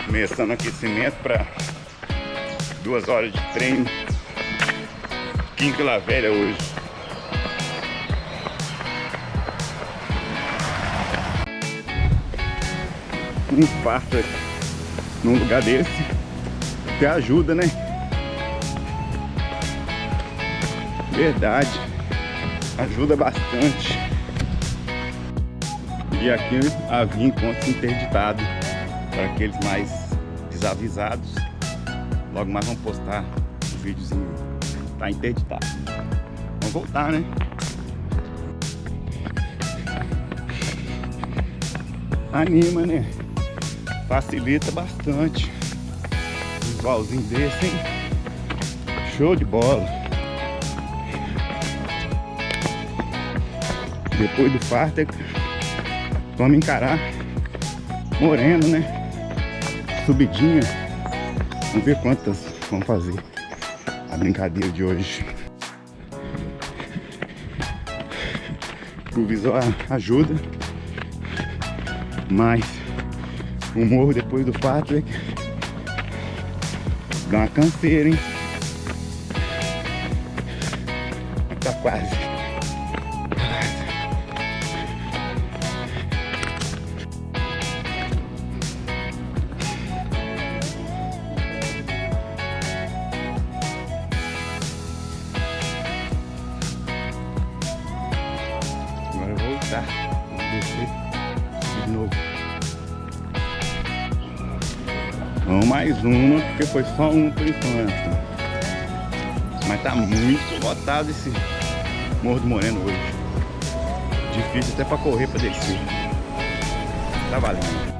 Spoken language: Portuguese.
Começando aquecimento para 2 horas de treino aqui em Vila Velha hoje. Um infarto num lugar desse te ajuda, né? Verdade, ajuda bastante. E aqui havia encontros interditados para aqueles mais desavisados. Logo mais vamos postar um videozinho. Tá interditado. Vamos voltar, né? Anima, né? Facilita bastante. Visualzinho desse, hein? Show de bola. Depois do farto, vamos encarar moreno, né? Subidinha. Vamos ver quantas vamos fazer a brincadeira de hoje. O visual ajuda, mas o morro depois do farto dá uma canseira, hein? Tá quase. Agora eu vou voltar. Vamos descer de novo. Vamos mais uma, porque foi só uma por enquanto. Mas tá muito lotado esse Morro do Moreno hoje. Difícil até pra correr, pra descer. Tá valendo.